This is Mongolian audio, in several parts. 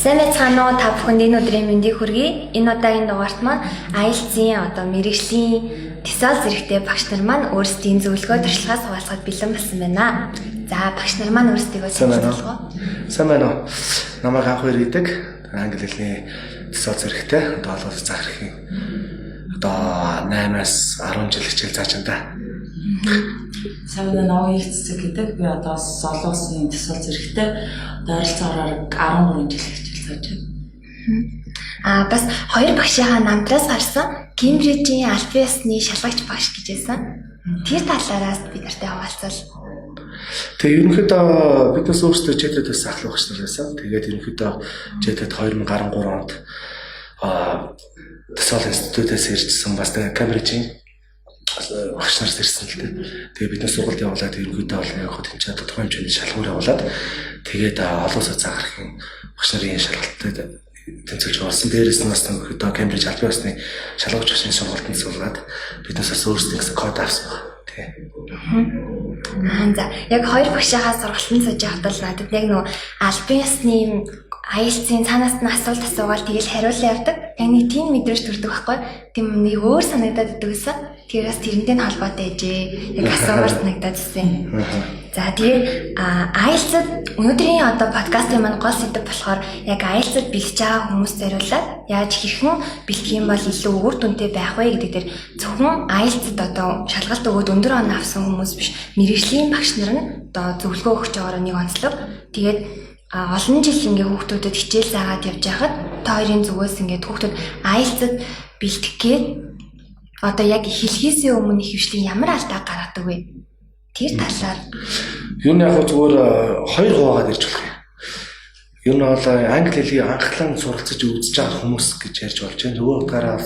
Сайн байцгаана уу та бүхэнд энэ өдрийн мэндийг хүргэе. Энэ удаагийн дугаарт маань IELTS-ийн мэргэжлийн TESOL зэрэгтэй багш нар маань өөрсдийн зөвлөгөө туршлагаас хуваалцахад бэлэн болсон байна. За багш нар маань өөрсдийгөө танилцуулгоо. Сайн байна уу? Намайг анх хоёр гэдэг англи хэлний TESOL зэрэгтэй одоо олгож заах хэрэг. Одоо 8-аас 10 жил хичээл зааж байна да. Сайн байна уу? Ийцэг гэдэг би одоо солонгосын TESOL зэрэгтэй ойролцоогоор 13 жил хичээл зааж байна. Бас хоёр багшийнхаа намтраас гарсан Кембрижийн албан ёсны шалгагч багш гэж байсан. Тэр талаараас бид нартай хуваалцвал. Тэгээ ерөнхийдөө биднээс өөрсдөө JET-ээс ахлах багш нар байсан. Тэгээд ерөнхийдөө JET-д 2013 онд TESOL институтээс ирсэн бас Кембрижийн багш нар ирсэн л дээ. Тэгээ биднээс сургалт явуулаад ерөнхийдөө бол яг хөө тэнцээ тодорхой хэмжээний шалгуур явуулаад тэгээд олон улсад заахын багш нарын шалгалтад тэнцэлж болсон. Дээрээс нь бас ерөнхийдөө Кембриж албан ёсны шалгуур багшийн сургалтанд суулгаад биднээс бас өөрсдөө код авсан баг. За яг хоёр багшийнхаа сургалтанд сууж явахад л надад яг нөгөө албан ёсны IELTS-ийн цаанаас нь асуулт асуугаад тэгэл хариулаа явдаг. Яг нэг тийм мэдрэмж төрдөг байхгүй. Тийм нэг өөр санагдаад идэв гэсэн. Тэрээс тэрнтэй нь холбоотой ээжээ. Яг асуумаар санагдаад ирсэн. За тэгээд IELTS-д өнөөдрийн одоо подкастын маань гол сэдэв болохоор яг IELTS-д бэлтэж байгаа хүмүүс зориулаад яаж хэрхэн бэлтгэх юм бол илүү үр дүнтэй байх вэ гэдэг дээр зөвхөн IELTS-д одоо шалгалт өгөөд өндөр оноо авсан хүмүүс биш мэргэжлийн багш нар нь одоо зөвлөгөө өгч байгаагаар нэг онцлог. Тэгээд олон жил ингээ хүүхдүүдэд хичээл заагаад явж байхад та хоёрын зүгээс ингээ хүүхдүүд IELTS-д бэлтгэх гээд одоо яг хэлхээсээ өмнө их хвшлийн ямар алдаа гаргадаг вэ? Тэр талаар юу нэг яг зүгээр хоёр хуваагаад ирж болох юм. Юу нь бол англи хэлийг анхлан суралцаж үзэж байгаа хүмүүс гэж ярьж болж байна. Нөгөө утгаараа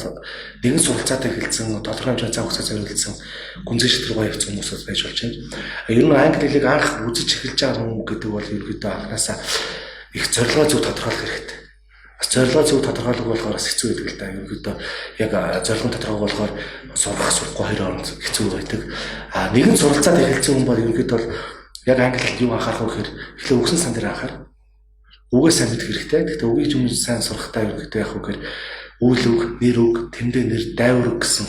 нэгэн суралцаатай хэлсэн тодорхой хэмжээний цаг хугацаа зориулсан гүнзгий шийдвэр явуулсан хүмүүс байж болж байна. Ер нь англи хэлийг анх үзэж эхэлж байгаа хүмүүс гэдэг бол ерөөдөө анханасаа их зорилгоо зөв тодорхойлох хэрэгтэй. Бас зорилгоо зөв тодорхойлох болохоор бас хэцүү байдаг л да. Ерөөдөө яг зорилгын тодорхой болохоор сурахгүй хоёр хооронд хэцүү байдаг. Нэгэн суралцаад эхэлсэн хүн бол ерөөдөө яг англи хэлд юу анхаарах вэ гэхээр эхлээ өгсөн сан дээр анхаар. Үгээ сайн мэдэх хэрэгтэй. Гэхдээ үгийг ч юм уу сайн сурахтаа ерөөдөө яг үгээр үйл үг, нэр үг, тэмдэг нэр, дайвар үг гэсэн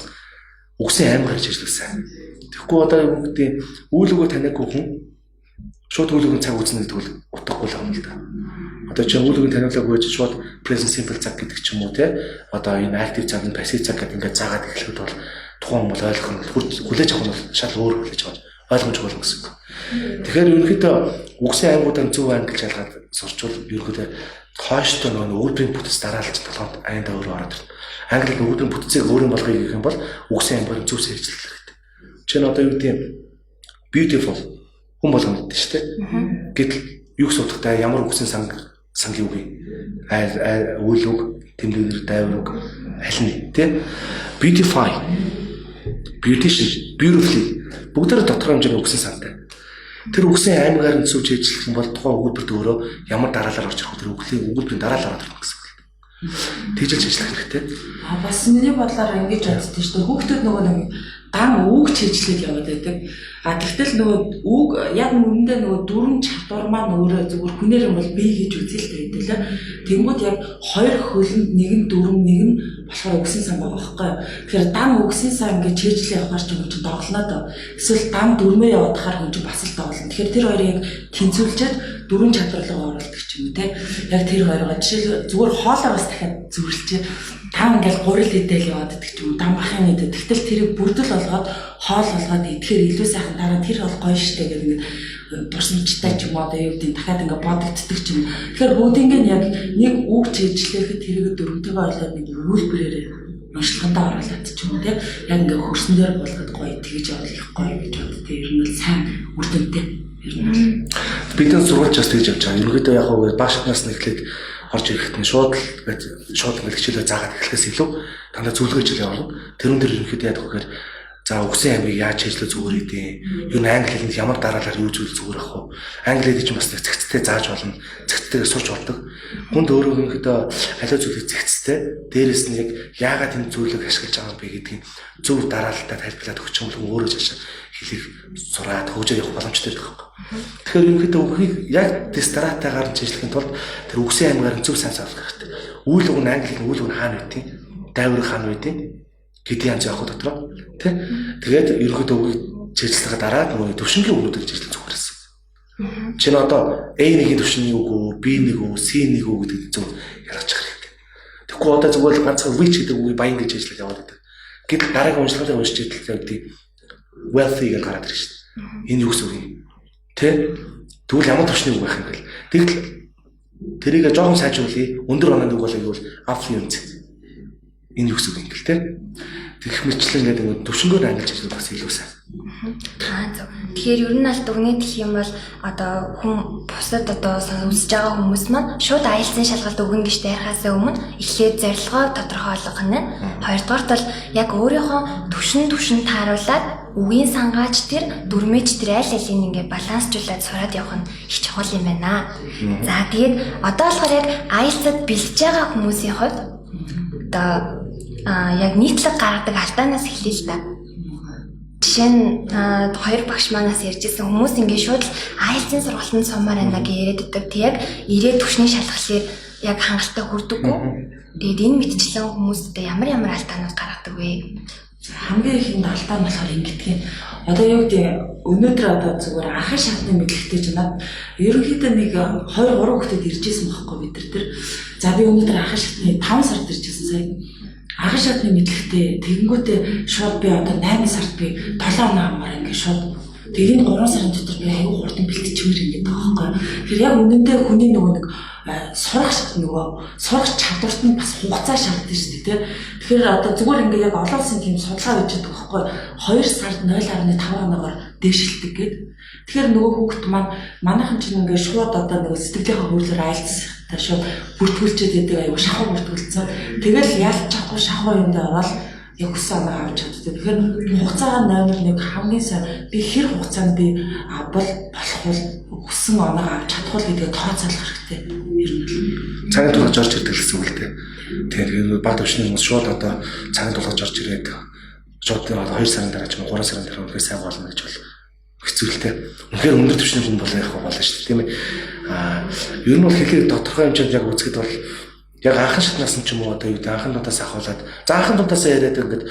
үгсийн аймаг гарч ирж байсан. Тэгэхгүй одоо юу гэдэг үйл үгээ таниагүй хүн шууд үйл үгийн цаг үзнэ гэдэг бол утгагүй л юм л да. Одоо чи үйл үгийн таниулаагүй байж шууд present simple цаг гэдэг ч юм уу те. Одоо энэ active цаг, passive цаг гэдэг ингээд заагаад эхлэхэд бол тухайн хүмүүс ойлгох нь хүлээж авах нь шал өөр хүлээж авах ойлгомжгүй л гэсэн. Тэгэхээр ерөнхийдөө үгсийн аймагуудаа зөв англи шалгаад сурчвал ерөнхийдөө хойштоо нөгөө өөрийн бүтц дараалж толгойд аяндаа өөрөө ороод ирнэ. Англи өөрийн бүтцийг өөрийн болгоё гэх юм бол үгсийн аймгаар зөв сэржлэх хэрэгтэй. Жишээ нь одоо юу гэдэг beautiful хүн болгоно гэдэг шүү дээ. Гэтэл юу гэсэн утгатай ямар үгсийн сангийн үг үйл үг, тэмдэглэр дайвар үг аль нь тий beautify, beautician, beautifully бүгдээр тодорхой хэмжээний үгсийн сантай. Тэр үгсийн аймгаар нь зөв чийжлэх юм бол тухайн өгүүлбэрт өөрөө ямар дараалал орж ирэх вэ? Тэр өгүүлбэрийн дараалал орж ирэх гэсэн үг. Тэгжэлж ажиллах хэрэгтэй. Бас миний бодлоор ингэж боддог шүү дээ. Хүүхдүүд нөгөө нэг дан үг чийжлээд яваад байдаг. Тэгтэл нөгөө үг яг үнэндээ нөгөө дүрм чадвар маань өөрөө зүгээр хүнээр юм бол бий гэж үзэлтэй байдаг л. Тэнгүүд яг хоёр хөлөнд нэг нь дүрм нэг нь болохоор үгсийн сан байгаа байхгүй. Тэгэхээр дан үгсийн сан ингэж чийжлээ явахаар ч юм чи доголноо доо. Эсвэл дан дүрмээ явахаар хүн чинь бас л доголно. Тэгэхээр тэр хоёрыг яг тэнцвүүлчихэд дүрм чадварлага оруулдаг ч юм уу те. Яг тэр хоёроо жишээл зүгээр хоолоо бас дахиад зүрлчээ. Таа ингээл гурил идэл яваад идэх ч юм уу. Дан бахын идэх. Тэгтэл тэрийг бүрдэл болгоод хоол болгоод идэхээр илүү сайхан дараа тэр бол гоё штэ гэдэг ингээд дурсамжтай ч юм уу одоо юу гэдэг дахиад ингээд бодогддаг ч юм. Тэгэхээр бүгдийнх нь яг нэг үг чийжлэхэд тэрийг дөрөвтэйгээ ойлгоод нэг үйлбэрээр уншлагандаа оруулаад ч юм уу тийм яг ингээд хөрсөн дээр болгоод гоё тэгж явуулах гоё гэж боддог. Ер нь л сайн үр дүнтэй. Бидний сурвалж бас тэгж явж байгаа. Ерөнхийдөө яг хөө баашнаас нэхлээд орж ирэхэд нь шууд хичээлээ заагаад эхлэхээс илүү дандаа зөвлөгөө хичээл явуулна. Тэрүүн дээр ерөнхийдөө яадаг гэхээр За үгсэн аймгийг яаж хийжлээ зүгээр идэв. Юу н англи хэлэнд ямар дараалал юу зүйл зүгээр ах вэ? Англи хэлийг ч бас зэгцтэй зааж болно. Зэгцтэйгээ сурч болдог. Хүнд өөрөө ингэдэ аливаа зүйлийг зэгцтэй дээрэс нь яг яагаад энэ зүйлийг ашиглаж байгаа юм бэ гэдгийг зөв дараалтаа тайлбарлаад өгч юм бол өөрөө цаашаа хэлийг сураад хөгжөө явах боломжтой байх. Тэгэхээр ингэдэ үгийг яг дистратаагаар хийжлэхийн тулд тэр үгсэн аймгаар зөв сайн заах хэрэгтэй. Үйл үг нь англи хэл үйл үг нь хаана байдгийг, дайвар хаана байдгийг гэдэг янз явах дотроо тий. Тэгээд ерөнхийдөө үгийг чиглэлээ дараад нөгөө төвшингийн үгнүүдийг чиглэл зүгээр гэсэн. Чинь одоо A1-ийн төвшинний үг үү, B1 үг, C1 үг гэдэг зөв ялгаж хэрэгтэй. Тэгэхгүй одоо зүгээр ганцхан which гэдэг үгийг баян гэж чиглэл яваад байдаг. Гэтэл дараагийн уншлагыг уншиж идэхлээр гэдэг wealthy гэж гараад ирж шээ. Энэ юу гэсэн үг юм? Тий? Тэгвэл ямар төвшний үг байх юм бэ? Тэгвэл тэрийг жоохон сайжруулъя. Өндөр онооны үг бол юу вэ? Affluent. Энэ юу гэсэн үг юм гээл тий? Тэгэх мэтчлэн гэдэг төвшнгөөр ангилж ажиллах бас илүү сайн. Зөв. Тэгэхээр ер нь аль дүгнээ гэх юм бол одоо хүн бусад одоо үзэж байгаа хүмүүс маань шууд IELTS-ийн шалгалт өгнө гэж ярихаас өмнө эхлээд зорилгоо тодорхой болгох нь. Хоёрдугаарт бол яг өөрийнхөө төвшин тааруулаад үгийн сангаач тэр дүрмэж тэр аль алийг ингээ балансжуулаад сураад явах нь их чухал юм байна. За тэгээд одоо болохоор яг IELTS-д бэлдэж байгаа хүмүүсийн хувьд одоо яг нийтлэг гаргадаг алдаанаас эхлэе л да. Жишээ нь хоёр багш манаас ярьжсэн хүмүүс ингээ шууд IELTS-ийн сургалтанд сумаар байна гэж яриад өгдөг. Тэг яг ирээд төвшний шалгалыг яг хангалттай хүрдэггүй. Тэгээд энэ мэтчлэн хүмүүстээ ямар алдаанууд гаргадаг вэ? Хамгийн ихэнд алдаа нь болохоор ингэдэг. Одоо юу гэдэг өнөөдөр одоо зүгээр анхны шатны мэдлэгтэй ч надад ерөнхийдөө нэг 2 3 хүүхдэд иржсэн байхгүй бид нар тэр. За би өнөөдөр анхны шатны 5 сард иржсэн сая. Анхны шатны мэдлэгтэй тэгэнгүүтээ шууд би одоо 8 сард би 7 оноо амаар ингээд шууд тэгээд 3 сарын дотор би аюу хурдан бэлтчихвэр ингээд байгаа байхгүй. Тэгэхээр яг үнэндээ хүний нөгөө нэг сурах чадварт нь бас хугацаа шаарддаг шүү дээ. Тэгэхээр одоо зүгээр ингээд яг олон улсын тийм судалгаа хийж байгаа байхгүй. 2 сард 0.5 оноогоор дээшилдэг гэдэг. Тэгэхээр нөгөө хүүхэд маань манайхан чинь ингээд шууд одоо нөгөө сэтгэлийнхаа хөвлөөр айлцсан шууд бүртгүүлчихэд байдаг аюу шахуу бүртгүүлсэн. Тэгэл ялч чадахгүй шахуу юмд ороод яг өссөн оноо авч чаддаг. Тэгэхээр хугацаагаа номер 1 хамгийн сайн би хэр хугацаанд би авбал болох бол өссөн оноо авч чадах уу гэдгээ тооцоолох хэрэгтэй. Ер нь цагийн тулгаж орж ирдэг гэсэн үг л дээ. Тэгэхээр баг төвшний хүмүүс шууд одоо цагийн тулгаж орж ирээд шууд 2 сарын дараа ч 3 сарын дараа үнэхээр сайн болно гэж бол хэцүүлтэй. Үнэхээр өндөр төвшний хүн болох байх болно шүү дээ. Тийм ээ. Ер нь бол хэлийг тодорхой хэмжээнд яг үзэхэд бол яг анхан шатнаас нь ч юм уу одоо юу гэдэг анхандуудаас ахуулаад за анхандуудаас яриад ингээд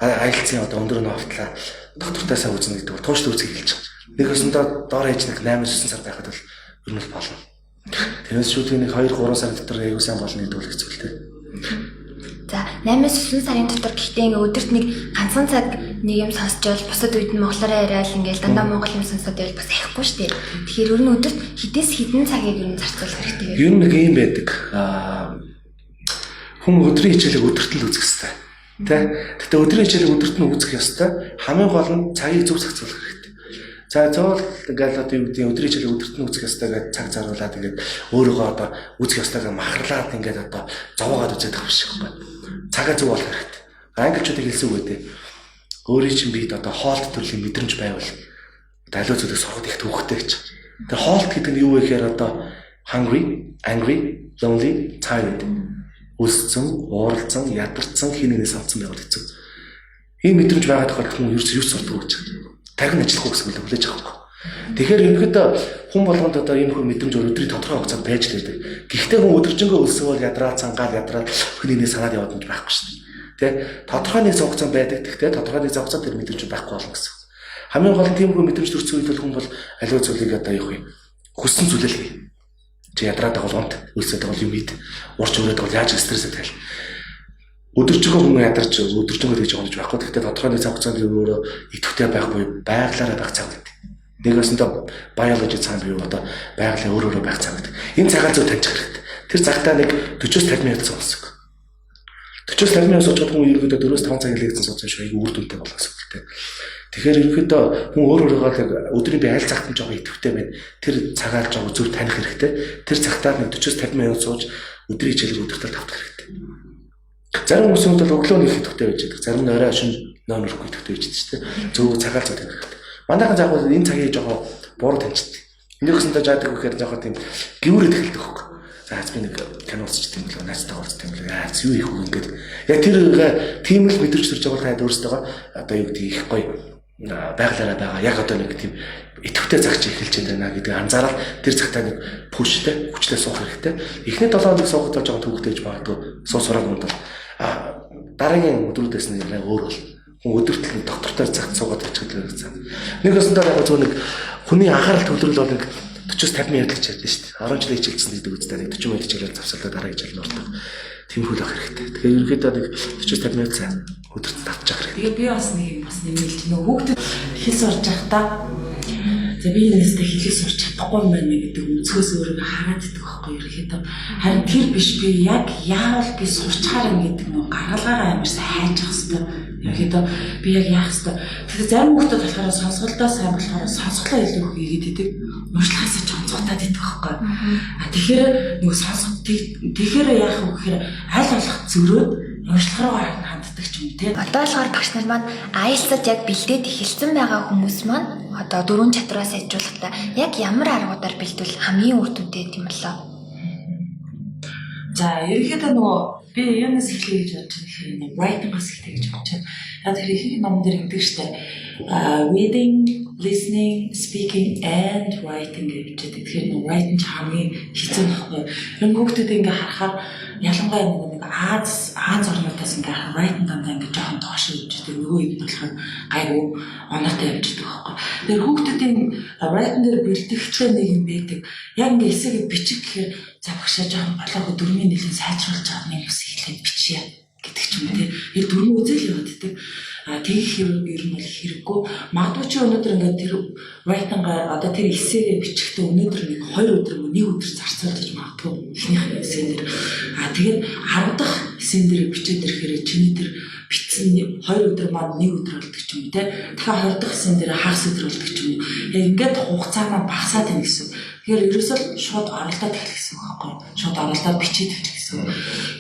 IELTS-ийн одоо өндөр оноо автлаа доктортаасаа үзнэ гэдэг бол тууштай үзэх хэлж байгаа. Нэгөөсөндөө доор ээж нэг 8-9 сар байхад бол ер нь бол болно. Тэрнээс шүүтгийн нэг 2-3 сар дотор аягүй сайн болно гэдэг бол хэцүүлтэй. За 8-9 сарын дотор гэхдээ ингээ өдөрт нэг ганцхан цаг нэг юм сонсчвал бусад үед нь монголоор яриад ингээл дандаа монгол юм сонсоод байвал бас аяхгүй шүү дээ. Тэгэхээр ер нь өдөрт хэдээс хэдэн цагийг ер нь зарцуулах хэрэгтэй вэ? Ер нь нэг юм байдаг. Хүн өдрийн хичээлийг өдөрт л үзэх ёстой. Тэ? Гэтэ өдрийн хичээлийг өдөрт нь үзэх ёстой. Хамгийн гол нь цагийг зөв зарцуулах хэрэгтэй. За зөвл ингээл одоо юу гэдэг өдрийн хичээлийг өдөрт нь үзэх ёстой гэж цаг зарвуулаад ингээд өөрийгөө одоо үзэх ёстойгоо махарлаад ингээд одоо зовоогоод үзээд байгаа шиг байна. Цагаа зөв болох хэрэгтэй. Англичуудыг хэлсэн үг үү? Өөрийн чинь бид одоо хоолт төрлийн мэдрэмж байвал аливаа зүйлийг сурахад их төвхтэй гэж. Тэр хоолт гэдэг нь юу вэ гэхээр одоо hungry, angry, lonely, tired үлсцэн, ууралцсан, ядарсан, хинээс авцсан байгаад хэцүү. Ийм мэдрэмж байгаа тохиолдолд хүн юу сурдаг гэж. Тархин ажиллахгүй гэсэн үг хүлээж авахгүй. Тэгэхээр ерөнхийдөө хүн болгонд одоо ийм хөө мэдрэмж өдрийн тодорхой хугацаанд байж л байдаг. Гэхдээ хүн өдөржингөө үлсэх бол ядраад, цангаад, хинээс санаад яваад нь байхгүй шүү дээ. Тэ? Тодорхой нэг хугацаанд байдаг. Гэхдээ тодорхой нэг хугацаанд тэр мэдрэмж байхгүй болно гэсэн. Хамгийн гол нь тийм хөө мэдрэмж төрсөн үед бол хүн бол аливаа зүйлийг одоо юу вэ? Хүссэн зүйлээ л хий. Чи ядраад байгаа бол унт, үлсээд байгаа бол юм ид. Урч өрөөд бол яаж стрессэд гэл. Өдөржингөө хүн ядарч өдөржингөө гэж онож байхгүй. Гэхдээ тодорхой нэг хугацаанд өөрөө идэвхтэй байхгүй байглаараа байх цаг гэдэг. Нэгөөсөндөө биологи цаана бий одоо байгалийн өөр байх цаг гэдэг. Энэ цагаа зөв таньчих хэрэгтэй. Тэр цагтаа нэг 40-50 минут сонсох. 40-50 минут сууж хүн ерөөдөө 4-5 цагийн лекцэн сууж байгаа шүү. Үр дүнтэй болох гэсэн. Тэгэхээр ерөөдөө хүн өөрөөгөө өдрийн би аль цагт нь жоо идэвхтэй байна. Тэр цагаа л жоо зөв таних хэрэгтэй. Тэр цагтаа нэг 40-50 минут сууж өдрийн хичээлийг өдөртөө тавтах хэрэгтэй. Зарим хүмүүсийн хувьд бол өглөө нэг идэвхтэй байж байгаа. Зарим нь орой шөнө ноон өрөхгүй идэвхтэй байж байгаа шүү дээ. Зөв цагаал цаг хэрэгтэй. Манайхан заавал энэ цагийг жоохон буруу таньчихдээ. Энийхсэнтэй жаадаг гэхээр жоохон тийм гүрээд эхэлдэг хөөх. За би нэг кино үзчихсэн юм л найзтай уулзсан юм л юу их үг ингээд. Яг тэр тийм л мэдэрч төрж байгаа танд өөрсдөө одоо юу гэдэг их гоё байгалаараа байгаа. Яг одоо нэг тийм идэвхтэй цаг чи эхэлж байна гэдэг анзаараад тэр цагтаа нэг пүштэй хүчлээ суух хэрэгтэй. Эхний 7 хоног суухад бол жоохон төвөгтэйж магадгүй суусраг мод бол дараагийн өдрүүдээс нь яг өөр бол хүн өдөртөл доктортой цагт суугаад очиход байгаа. Нэг өсөндөө яг зөв нэг хүний анхаарал төвлөрөл бол нэг 40-50 минут л чаддаг шүү дээ. 10 жил хичээлсэн гэдэг үстэй нэг 40 минут хичээлээр завсарлаа дараагийн жил нь ордог. Тэмхүүл авах хэрэгтэй. Тэгэхээр ерөнхийдөө нэг 40-50 минут цаа өдөрт татчих хэрэгтэй. Тэгээ би бас нэмэлт нөө хүүхдэд хэл сурж байхдаа за би нэстэ хэлээ сурч чадахгүй юм байна гэдэг өнцгөөс өөрийгөө хараад идэх байхгүй ерөнхийдөө. Харин тэр биш би яг яавал би сурчаар юм гэдэг нөө гаргалгаагаа амарсаа хайж ах хэвээр. Ерөнхийдөө би яг яах хэвээр. Тэгэхээр зарим хүүхдүүд болохоор сонсголтоо сайн болохоор сонсголоо илүү их хийгээд идэг. Уншлагаасаа ч онцготаад идэх байхгүй. Тэгэхээр нөгөө тэгэхээр яах вэ гэхээр аль болох зөрөөд уншлах руугаа ханддаг ч юм те. Одоо болохоор багш нар маань IELTS-д яг бэлдээд эхэлсэн байгаа хүмүүс маань одоо дөрвөн чадвараа сайжруулахдаа яг ямар аргуудаар бэлдвэл хамгийн үр дүнтэй юм болоо. За ерөнхийдөө нөгөө би юунаас эхлэе гэж бодож байгаа хэрэг writing-аас эхлэе гэж бодож байна. Тэгэхээр их ном дээр ингэдэг штэ. Reading, listening, speaking and writing гэж байдаг. Тэгэхээр нөгөө writing ч хамгийн хэцүү байхгүй. Энэ хүүхдүүд ингээ харахаар ялангуяа нэг Аз орнуудаас ингээ writing дандаа ингээ жоохон доош явж байгаа. Нөгөө юм болохоор гайгүй оноотой явж байгаа байхгүй. Тэгэхээр хүүхдүүдийн writing дээр бэлтгэгчтэй нэг юм байдаг. Яг ингээ эсэгээ бичих гэхээр за багшаа жоохон болоогүй дөрмийн нэлээд сайжруулж байгаа нэг бас эхлээд бичье гэдэг ч юм те. Яг дөрмөө үзэл яваад байдаг. Тэгэх юм ер нь бол хэрэггүй. Магадгүй чи өнөөдөр ингээд тэр writing-га одоо тэр эсээгээ бичихтэй өнөөдөр нэг 2 өдөр нэг өдөр зарцуулж гэж магадгүй ихнийх нь эсээ дээр. Тэгээд 10 дахь эсэн дээр бичээд ирэхээр чиний тэр бичсэн 2 өдөр маань 1 өдөр болдог ч юм те. Тэгэхээр 20 дахь эсэн дээр хагас өдөр болдог ч юм. Яг ингээд хугацаа маань багасаад байна гэсэн. Тэгэхээр ерөөсөө шууд оролдоод эхлэх гэсэн үг байхгүй. Шууд оролдоод бичээд эхлэх гэсэн.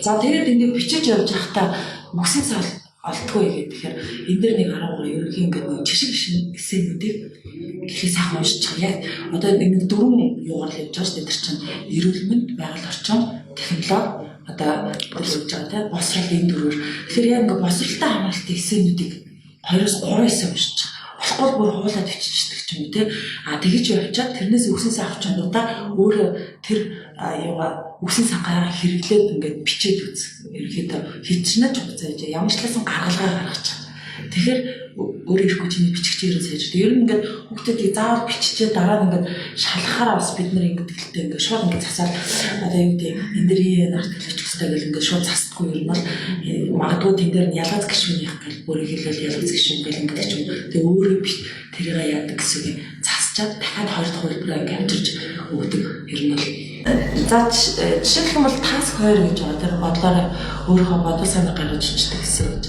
За тэгээд ингээд бичиж явж байхдаа мөсийн цаал олдгүй гэхээр энэ дээр нэг 13 ерөнхий ингээд нэг жишг эсээнүүдийг ихээ сайхан уншиж байгаа. Яг одоо нэг 4 юугаар л явж байгаа шүү дээ. Тэр чинь эрүүл мэнд, байгаль орчин, технологи одоо төлөвлөж байгаа тийм босрал энэ дөрвөр. Тэгэхээр яг ингээд босралтай хамааралтай эсээнүүдийг 2-3 эсээ уншиж байгаа. Болохгүй бүр хуулаад биччихдэг ч юм уу те. Тэгэж явчаад тэрнээс үгсэн сан авч чадвараа өөрөө тэр юугаа үгсэн сангаа хэрэглээд ингээд бичээд үз. Ерөнхийдөө хичнээн ч хугацаа хийж ямар ч талаас гаргалгаа гаргаж байгаа. Тэгэхээр өөрөө ирэхгүй чиний бичгчээрээ сайжруулдаг. Ер нь ингээд хүүхдүүдийг заавал биччихээ дараа нь ингээд шалгахаараа бас бид нар ингээд гэлтэй ингээд шууд ингээд засаад одоо юу гэдэг эндэрийн артлж өстэй гэл ингээд шууд засдаггүй ер нь бол магадгүй тэн дээр нь ялгац гişүнийх гэл бүрийг хэлэл ялгац гişүн гэл ингээд ч юм. Тэгээ өөрөө тэрийгээ яадаг гэсэн үг засчаад дахиад 2 дахь хувилбараа ингээд авчирч өгдөг ер нь бол за жишээлх юм бол таск 2 гэж байгаа. Тэр бодлоор өөрийнхөө бодол санаа гаргаж ичдэг гэсэн үг.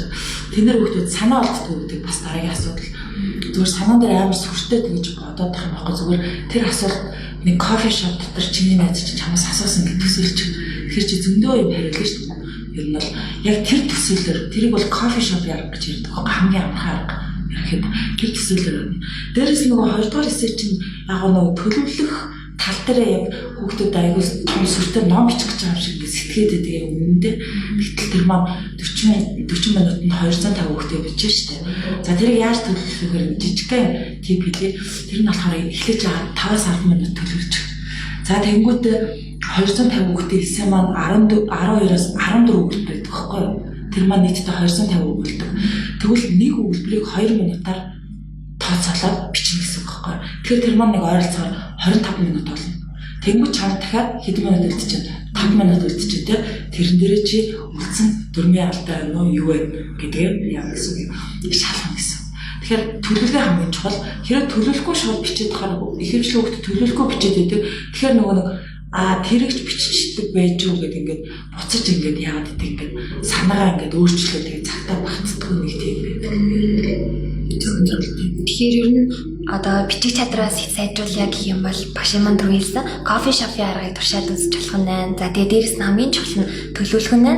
Тэндэр хүүхдүүд санаа олддог гэдэг бас дараагийн асуудал. Зүгээр санаа дээр амар сүртэй гэж бодоод тах юм байхгүй зүгээр тэр асуулт нэг кофе шоп дотор чиний найз чинь чамаас асуусан гэдэг төсөөлч. Тэгэхээр чи зөндөө юм хариулна шүү дээ. Ер нь бол яг тэр төсөөлөөр тэрийг бол кофе шоп ярих гэж ярьдаг. Хамгийн амархан арга. Яхэд тэр төсөөлөөр. Дээрээс нөгөө 2 дугаар эсээ чинь яг нөгөө төлөвлөх тал дээр яг хүүхдүүд аягүй том сүртэй ном бичих гэж байгаа юм шиг сэтгэхэд тэгээ үнэндээ гэтэл тэр маань 40 минутанд 250 хүүхдээ бичсэн шүү дээ. За тэрийг яаж төлөвлөхөөр жижигхэн тип хэлээ. Тэр нь болохоор эхлэж 5-аас 10 минут төлөвлөж. За тэнгууд 250 хүүхдээ эсээ маань 12-аас 14 хүүхэд байдаг байхгүй юу? Тэр маань нийтдээ 250 өгүүлдэг. Тэгвэл нэг өгүүлбэрийг 2 минутаар тооцоолоод бичнэ гэсэн үг байхгүй юу? Тэгэхээр тэр маань нэг ойролцоогоор 25 минут болно. Тэнгүүд чам дахиад хэдэн минут үлдчихэв? 5 минут үлдчихэв те. Тэрэн дээрээ чи үлдсэн дөрмийн алдаа юу вэ гэдгээр яа гэсэн үг шалгах гэсэн. Тэгэхээр төлөвлөгөө хамгийн чухал. Хэрэг төлөвлөхгүй шууд бичээд хахаар ихэвчлэн хүүхд төлөвлөхгүй бичээд байдаг. Тэгэхээр нөгөө нэг тэрэгч биччихдэг байж юу гэдэг ингээд буцаж ингээд яагаад гэдэг ингээд санаагаа ингээд өөрчлөлөө тэгээд цагтаа багтдаг нэг тийм байдаг. Тэгэхээр ер нь одоо бичих чадраас сайжруулъя гэх юм бол багш маань түрүүлсэн кофе шопын аргыг туршаад үзэж болох нь. За тэгээд дээрэс нь хамгийн чухал нь төлөвлөх нь.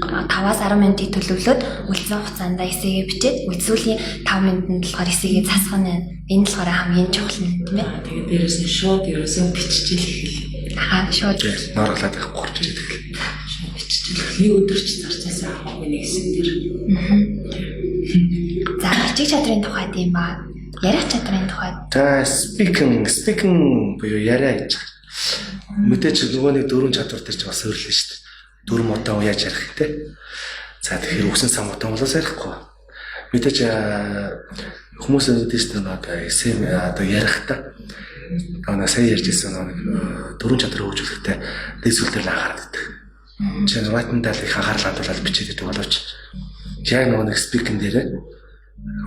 5-10 минутыг төлөвлөөд үлдсэн хугацаанд эсээгээ бичээд сүүлийн 5 минутанд болохоор эсээгээ засах нь энэ болохоор хамгийн чухал юм тийм ээ. Тэгээд дээрээс нь шууд ерөөсөө биччихэл эхэллээ. Шууд ноороглаад их гурч идэх. Шууд биччихэл нэг өдөрч зарцаас авахгүй нэг хэсэг дээр. За бичиг чадрын тухай тийм ба ярих чадрын тухай. За speaking буюу яриа гэж. Мэдээж нөгөө нэг дөрвөн чадвар дээр ч бас өөрлөө шүү дээ. Дөрвөн модон яаж ярих те. За тэгэхээр үсэн сан модон болоос ярихгүй. Мэдээж хүмүүс өгдөө шүү дээ эсэ одоо ярих та. Сая ярьжсэн нэг дөрвөн чадвар хөгжүүлэхдээ дэсвэл дээр анхаарал өгдөг. Жишээ нь writing дээр их анхаарал хандуулаад бичээд байдаг боловч яг нөгөө нэг speaking дээр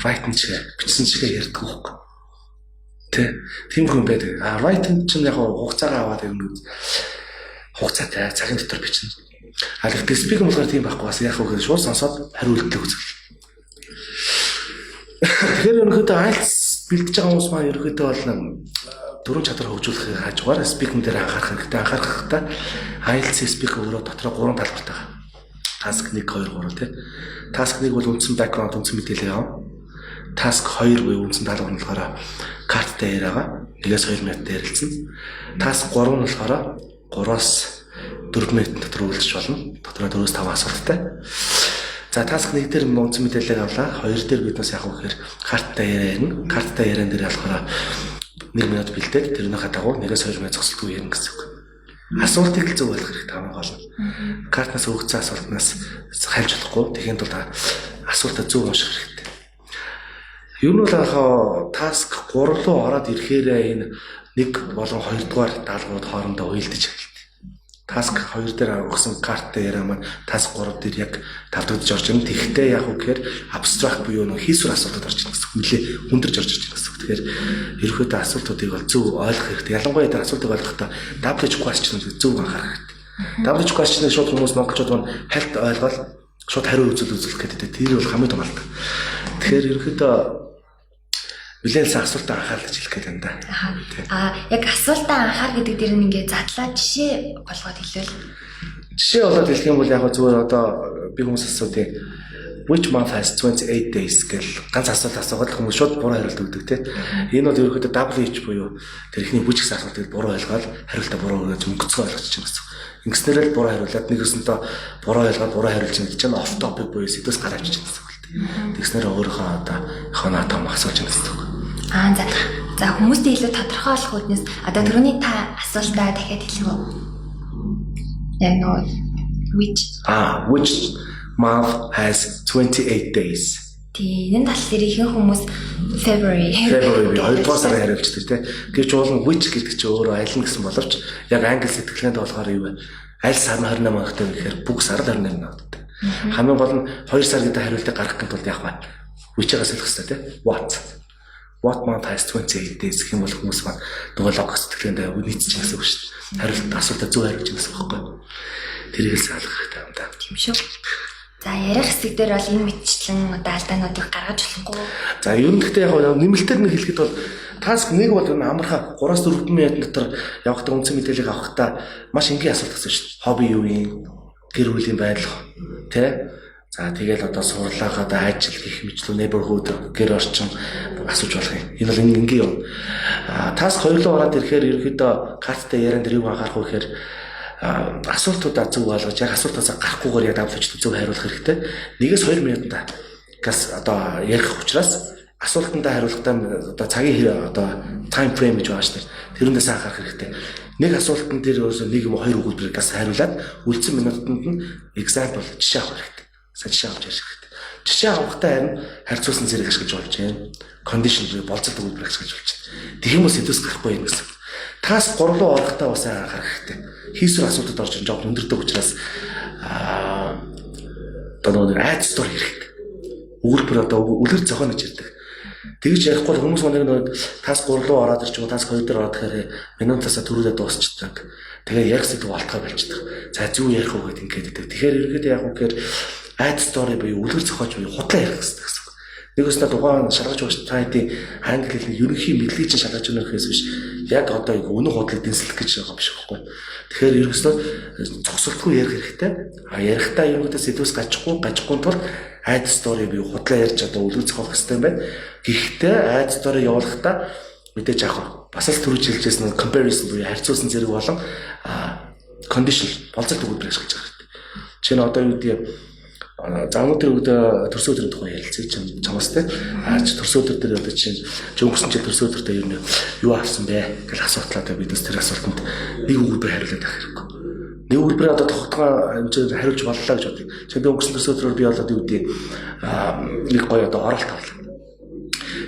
writing чигээр бичсэн чигээр ярьдаг байхгүй. Тийм хүн байдаг. Writing чинь яг хугацаагаа аваад ирнэ. Хугацаатай цагийн дотор бичнэ. Гэхдээ speaking болохоор тийм байхгүй бас яг үгээр шууд сонсоод хариултыг үзэл. Тэгэхээр ерөнхийдөө IELTS бэлдэж байгаа хүмүүс маань ерөнхийдөө бол дөрвөн чадвар хөгжүүлэхийг хажуугаар speaking дээр анхаарах хэрэгтэй. Анхаарахтаа IELTS speaking өөрөө дотроо 3 талбартай байгаа. Task 1 2 3 тийм. Task 1 бол үндсэн background үндсэн мэдээлэл яваа. Task 2 буюу үндсэн даалгавар нь болохоор карттай яриагаа 1-2 минут ярилцсан. Task 3 нь болохоор 3-4 минут дотор үйлдэж болно. Дотроо 4-5 асуулттай. За task 1 дээр үндсэн мэдээлэл авлаа. 2 дээр биднээс яг үхээр карттай яриа ярина. Карттай яриан дээр болохоор 1 минут бэлдээд тэрнийхээ дагуу 1-2 минут зогсолтгүй ярина гэсэн үг. Асуултыг л зөв ойлгох хэрэгтэй хамгийн гол нь. Картнаас өгсөн асуултнаас хальж чадахгүй. Тэгэхэд бол асуултаа зөв унших хэрэгтэй. Юу нь бол task 3 руу ороод ирэхээр энэ 1 болон 2 дугаар даалгаврууд хоорондоо уялдаж эхэлдэг. Task 2 дээр өгсөн карттай яриа маань task 3 дээр яг тавтагдж орж ирнэ. Тэгэхдээ яг үгээр abstract буюу нэг хийсвэр асуултууд орж ирнэ гэсэн үг. Нэлээ хүндэрж орж ирж байна гэсэн үг. Тэгэхээр ерөөхдөө асуултуудыг бол зөв ойлгох хэрэгтэй. Ялангуяа энэ асуултыг ойлгохдоо WH question-ыг зөв анхаарах хэрэгтэй. WH question-ыг шууд хүмүүс монголчууд маань хальт ойлгоод шууд хариу үзүүлэх гэдэг. Тэр бол хамгийн том алдаг. Тэгэхээр ерөөхдөө билээс асуултаа анхаарал гэж хэлэх гэдэг юм да. Яг асуултаа анхаар гэдэг дээр нь ингээд задлаа жишээ болгоод хэлвэл. Жишээ болоод хэлэх юм бол яг зүгээр одоо би хүмүүс асуудыг which month has 28 days гэл ганц асуулт асуугаад хүмүүс шууд буруу хариулт өгдөг те. Энэ бол ерөөхдөө WH буюу тэр ихний which гэсэн асуултыг буруу ойлгоод хариултаа буруу өгөөж өнгөцгөө ойлгочих юм гэсэн. Ингэснээр л буруу хариулаад нэгэсэнтэй буруу ойлгоод буруу хариулж байгаа чинь off topic буюу сэдвээс гараад ичиж гэсэн үг л те. Тэгснээр өөрийнхөө одоо хоноо том асууж байгаа гэсэн үг. За хүмүүстээ илүү тодорхойлох үүднээс одоо түрүүний та асуултаа дахиад хэлэх үү? Яг нөө which month has 28 days. Тийм энэ тал дээр ихэнх хүмүүс February 2 дугаар сарын хариулцдаг тийм. Гэвч уул нь which гэдэг чинь өөрөө аль нь гэсэн боловч яг англи сэтгэлгээнд болохоор юу вэ? Аль сар нь 28 хоногтой гэхээр бүх сар 28 хоногтой. Хамгийн гол нь 2 сар гэдэг хариултыг гаргах гэдэг бол яг байна. Which-аас хэлэх хэрэгтэй тийм. What month has 28 days гэх юм бол хүмүүс маань нөгөө логик сэтгэлгээнд нийцчих гэсэн үг шүү дээ. Хариулт асуултаа зөв хариулж байгаа гэсэн үг байхгүй. Тэрийг л ойлгох хэрэгтэй юм да. Тийм шүү. За ярих хэсэг дээр бол энэ мэтчлэн одоо алдаануудыг гаргаж болохгүй. За ер нь гэхдээ яг нэмэлтээр нэг хэлэхэд бол task 1 бол амархан 3-4 минут дотор явахдаа үндсэн мэдээлэл авахдаа маш энгийн асуулт асууж шүү дээ. Хобби юу юм? Гэр бүлийн байдал тий? За тэгэл одоо сурлага одоо ажил гэх мэтлүү neighborhood гэр орчин асууж болох юм. Энэ бол энгийн юм. Task 2 руу ороод ирэхээр ерөөхдөө карттай яриан дээр юу анхаарах вэ гэхээр асуултуудаа зөв ойлгож яг асуултаас гарахгүйгээр яг давлж зөв хариулах хэрэгтэй. 1-2 минутаа газ одоо ярих учраас асуултандаа хариулахдаа одоо цагийн одоо time frame гэж байгаа шүү дээ. Тэрнээс анхаарах хэрэгтэй. Нэг асуултан дээр ерөөсөө 1 юм 2 өгүүлбэр газ хариулаад үлдсэн минутанд нь example жишээ авах хэрэгтэй. Жишээ авч яах хэрэгтэй. Жишээ авахдаа харин харьцуулсан зэрэг ашиглаж болж байна. Condition буюу болцол өгүүлбэр ашиглаж болж байна. Тэгэх юм бол сэдвээс гарахгүй юм гэсэн. Task 3 руу орохдоо бас анхаарах хэрэгтэй. Хийсвэр асуудад орж ирж байгаа өндөрдөг учраас одоо нэг айд стор хэрэгтэй. Өгүүлбэр одоо үлгэр зохион гэж ярьдаг. Тэгж ярихгүй хүмүүс нэг task 3 руу ороод ирчих юм task 2 дээр ороод ирэхээр минутаасаа төрүүлээд дуусчихдаг. Тэгээ ярих сэдв болтгой болчихдог. За зүү ярих уу гэдэг ингээд байдаг. Тэгэхээр ерөөдөө яг үгээр айд стори буюу үлгэр зохиож буюу худлаа ярих гэсэн үг. Нэгөөс нь тухайн шалгаж байгаа тайдын англи хэлний ерөнхий мэдлэгийг чинь шалгаж өгнөхөөс биш яг одоо өнөө худлыг дэнслэх гэж байгаа биш байхгүй. Тэгэхээр ерөөсөө цогцолтгүй ярих хэрэгтэй. Ярихдаа ерөөдөө сэдвээс гажихгүй тул айд стори бий худлаа ярьж одоо үлгэр зохиох хэрэгтэй юм байна. Гэхдээ айд стори явуулахдаа мэдээж яг бас л түрүү хэлжсэн нь comparison буюу харьцуулсан зэрэг болон conditional болцол төгөлбөр ашиглаж байгаа хэрэгтэй. Жишээ нь одоо юу гэдэг заамууд төр өгдөө төрсөн өдрийн тухай ярилцъя чамаас те. Төрсөн өдөр дээр одоо чинь өнгөрсөн жил төрсөн өдөртөө юу юу авсан бэ гэж асуутлаа биднес тэр асуултанд нэг өгүүлбэр хариулаад авах хэрэгтэй. Нэг өгүүлбэр одоо тогтгоо хэмжээр хариулж боллоо гэж бодъё. Чи би өнгөрсөн төрсөн өдрөөр би болоод юу гэдэг нэг гоё одоо оролт авлаа.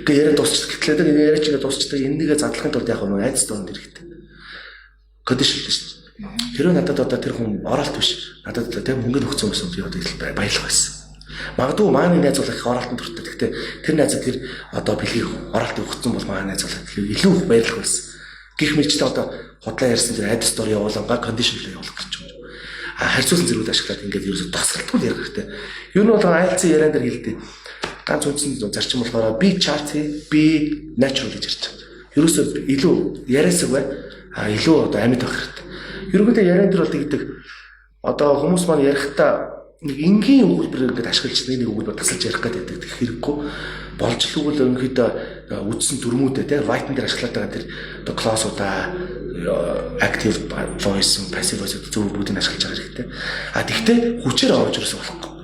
Гээ яриа дуусчих гэтлээ дээ яриа чигээ дуусчихдаг энэгээ задлахын тулд яг нэг айц доонд хэрэгтэй. Condition шүү дээ. Тэр надад одоо тэр хүн оролт биш. Надад тэр мөнгөнд өгсөн гэсэн би одоо баярлах байсан. Магадгүй маань найз болох их оролтод төртөө. Гэхдээ тэр найзад тэр одоо бэлгийг оролт өгсөн бол маань найз болох илүү баярлах байсан. Гэх мэтчтэй одоо худлаа ярьсан тэр айд стори явуулангаа conditional явуулах гэж байна. Харьцуулсан зэрүүд ашиглаад ингээд ерөөсө тосролтгүй ярих хэрэгтэй. Юу нь бол IELTS яриан дээр хэлдэг. Ганц үндсэн зарчим болохоор би charty, би natural гэж ярьж байгаа. Ерөөсө илүү яриасгүй илүү одоо амьд байх хэрэгтэй. Ерөнхийдөө яриан дээр бол тэгдэг. Одоо хүмүүс маань ярихдаа нэг энгийн өгүүлбэр ингээд ашиглаж нэг өгүүлбэр тасалж ярих гэдэг хэрэггүй. Болж л үгүй ерөнхийдөө үдсэн дүрмүүдээ тийм writing дээр ашиглаад байгаа тэр одоо clause-уудаа active voice, passive voice зөв бүгдийг ашиглаж байгаа хэрэгтэй. Тэгтээ хүчээр авч ерөөсөө болохгүй.